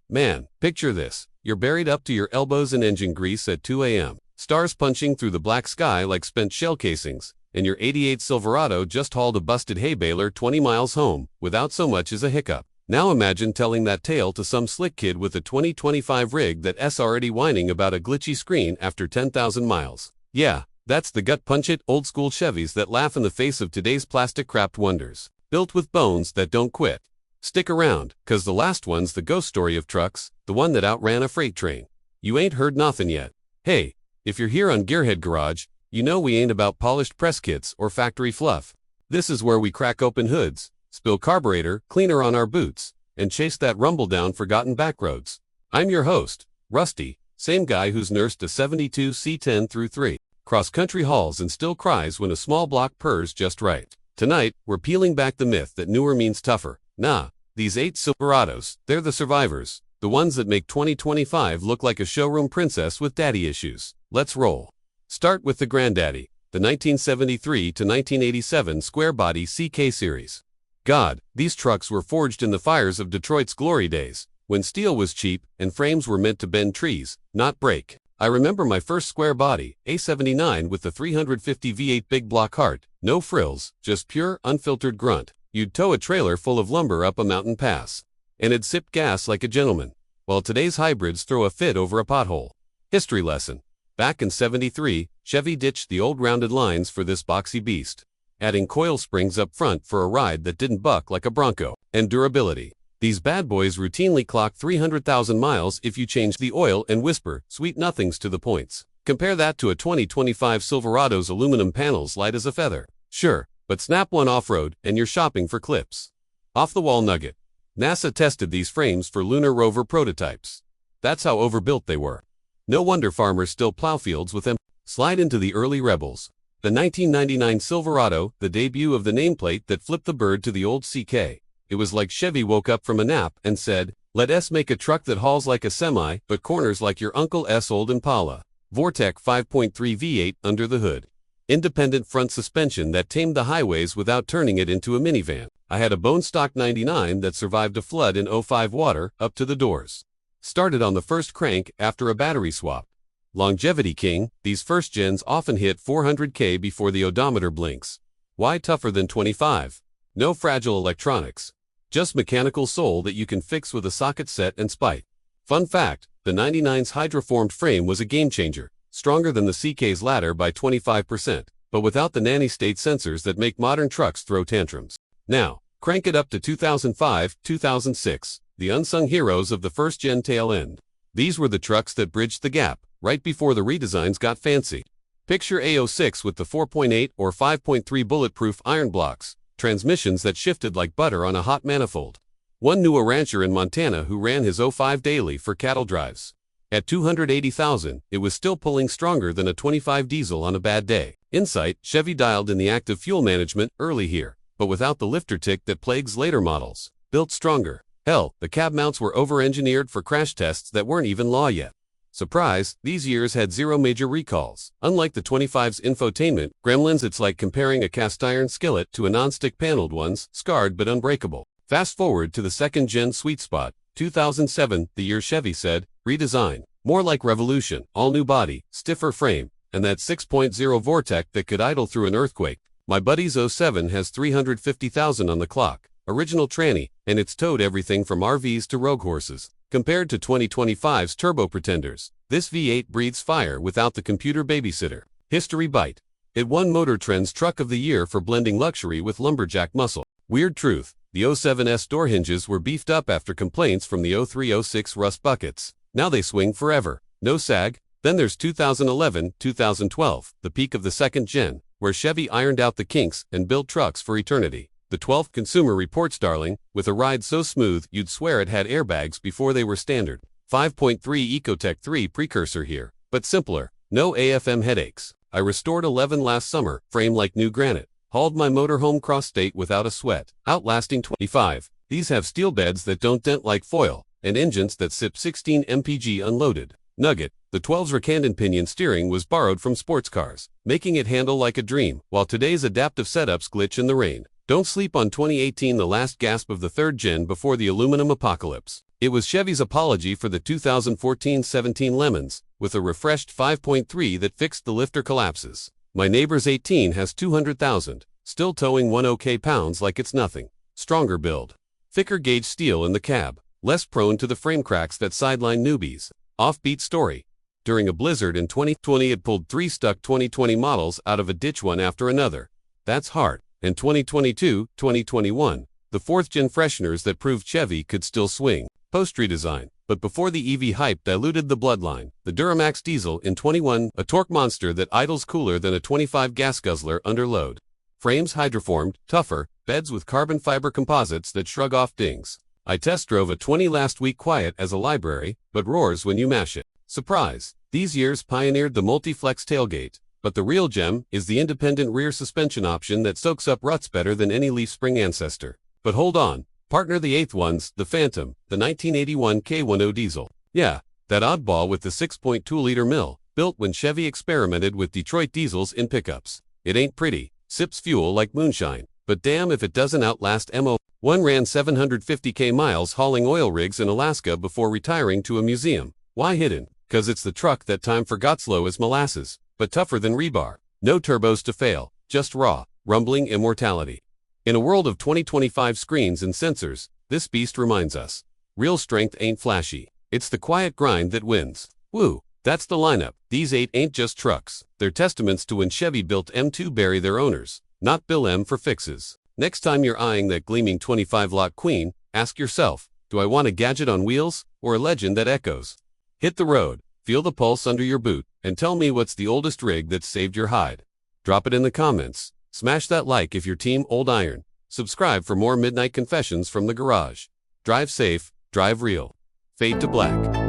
Man, picture this. You're buried up to your elbows in engine grease at 2 a.m. Stars punching through the black sky like spent shell casings, and your '88 Silverado just hauled a busted hay baler 20 miles home without so much as a hiccup. Now imagine telling that tale to some slick kid with a 2025 rig that's already whining about a glitchy screen after 10,000 miles. Yeah, that's the gut-punch-it, old-school Chevys that laugh in the face of today's plastic-crapped wonders. Built with bones that don't quit. Stick around, 'cause the last one's the ghost story of trucks, the one that outran a freight train. You ain't heard nothing yet. Hey, if you're here on Gearhead Garage, you know we ain't about polished press kits or factory fluff. This is where we crack open hoods, spill carburetor cleaner on our boots, and chase that rumble down forgotten backroads. I'm your host, Rusty, same guy who's nursed a 72 C10 through 3 cross-country hauls and still cries when a small block purrs just right. Tonight, we're peeling back the myth that newer means tougher. Nah, these 8 Silverados, they're the survivors, the ones that make 2025 look like a showroom princess with daddy issues. Let's roll. Start with the granddaddy, the 1973 to 1987 square-body CK series. God, these trucks were forged in the fires of Detroit's glory days, when steel was cheap and frames were meant to bend trees, not break. I remember my first square body, A79 with the 350 V8 big block heart, no frills, just pure, unfiltered grunt. You'd tow a trailer full of lumber up a mountain pass, and it'd sip gas like a gentleman, while today's hybrids throw a fit over a pothole. History lesson. Back in '73, Chevy ditched the old rounded lines for this boxy beast, adding coil springs up front for a ride that didn't buck like a Bronco. And durability. These bad boys routinely clock 300,000 miles if you change the oil and whisper sweet nothings to the points. Compare that to a 2025 Silverado's aluminum panels light as a feather. Sure, but snap one off-road and you're shopping for clips. Off-the-wall nugget. NASA tested these frames for lunar rover prototypes. That's how overbuilt they were. No wonder farmers still plow fields with them. Slide into the early rebels. The 1999 Silverado, the debut of the nameplate that flipped the bird to the old CK. It was like Chevy woke up from a nap and said, "Let us make a truck that hauls like a semi, but corners like your uncle's old Impala." Vortec 5.3 V8 under the hood. Independent front suspension that tamed the highways without turning it into a minivan. I had a bone stock 99 that survived a flood in '05 water up to the doors. Started on the first crank after a battery swap. Longevity king, these first gens often hit 400K before the odometer blinks. Why tougher than 25? No fragile electronics. Just mechanical soul that you can fix with a socket set and spite. Fun fact, the 99's hydroformed frame was a game changer, stronger than the CK's ladder by 25%, but without the nanny-state sensors that make modern trucks throw tantrums. Now, crank it up to 2005, 2006, the unsung heroes of the first-gen tail end. These were the trucks that bridged the gap, right before the redesigns got fancy. Picture A06 with the 4.8 or 5.3 bulletproof iron blocks, transmissions that shifted like butter on a hot manifold. One knew a rancher in Montana who ran his '05 daily for cattle drives. At 280,000, it was still pulling stronger than a 25 diesel on a bad day. Insight, Chevy dialed in the active fuel management early here, but without the lifter tick that plagues later models. Built stronger. Hell, the cab mounts were over-engineered for crash tests that weren't even law yet. Surprise, these years had 0 major recalls. Unlike the 25's infotainment gremlins, it's like comparing a cast-iron skillet to a non-stick paneled one's, scarred but unbreakable. Fast forward to the second-gen sweet spot, 2007, the year Chevy said, redesign. More like revolution, all-new body, stiffer frame, and that 6.0 Vortec that could idle through an earthquake. My buddy's '07 has 350,000 on the clock, original tranny, and it's towed everything from RVs to rogue horses. Compared to 2025's turbo pretenders, this V8 breathes fire without the computer babysitter. History Byte. It won Motor Trend's Truck of the Year for blending luxury with lumberjack muscle. Weird truth, the '07's door hinges were beefed up after complaints from the '03-'06 rust buckets. Now they swing forever. No sag. Then there's 2011, 2012, the peak of the second gen, where Chevy ironed out the kinks and built trucks for eternity. The 12th Consumer Reports darling, with a ride so smooth you'd swear it had airbags before they were standard. 5.3 Ecotec 3 precursor here, but simpler, no AFM headaches. I restored 11 last summer, frame like new granite. Hauled my motorhome cross-state without a sweat. Outlasting 25. These have steel beds that don't dent like foil, and engines that sip 16 mpg unloaded. Nugget, the 12's Rakandon pinion steering was borrowed from sports cars, making it handle like a dream, while today's adaptive setups glitch in the rain. Don't sleep on 2018, the last gasp of the third gen before the aluminum apocalypse. It was Chevy's apology for the 2014-17 Lemons, with a refreshed 5.3 that fixed the lifter collapses. My neighbor's 18 has 200,000, still towing 1 OK pounds like it's nothing. Stronger build. Thicker gauge steel in the cab, less prone to the frame cracks that sideline newbies. Offbeat story. During a blizzard in 2020 it pulled 3 stuck 2020 models out of a ditch one after another. That's hard. And 2022, 2021, the 4th-gen fresheners that proved Chevy could still swing. Post-redesign. But before the EV hype diluted the bloodline, the Duramax diesel in 21, a torque monster that idles cooler than a 25 gas guzzler under load. Frames hydroformed, tougher, beds with carbon fiber composites that shrug off dings. I test drove a 20 last week, quiet as a library, but roars when you mash it. Surprise! These years pioneered the multi-flex tailgate, but the real gem is the independent rear suspension option that soaks up ruts better than any leaf spring ancestor. But hold on, partner, the 8th one's the Phantom, the 1981 K10 diesel. Yeah, that oddball with the 6.2-liter mill, built when Chevy experimented with Detroit diesels in pickups. It ain't pretty, sips fuel like moonshine, but damn if it doesn't outlast MO. One ran 750k miles hauling oil rigs in Alaska before retiring to a museum. Why hidden? 'Cause it's the truck that time forgot, slow as molasses, but tougher than rebar. No turbos to fail, just raw, rumbling immortality. In a world of 2025 screens and sensors, this beast reminds us. Real strength ain't flashy. It's the quiet grind that wins. Woo! That's the lineup. These 8 ain't just trucks. They're testaments to when Chevy built M2 bury their owners, not bill M for fixes. Next time you're eyeing that gleaming 25-lot queen, ask yourself, do I want a gadget on wheels, or a legend that echoes? Hit the road, feel the pulse under your boot, and tell me what's the oldest rig that's saved your hide. Drop it in the comments. Smash that like if you're team Old Iron. Subscribe for more midnight confessions from the garage. Drive safe, drive real. Fade to black.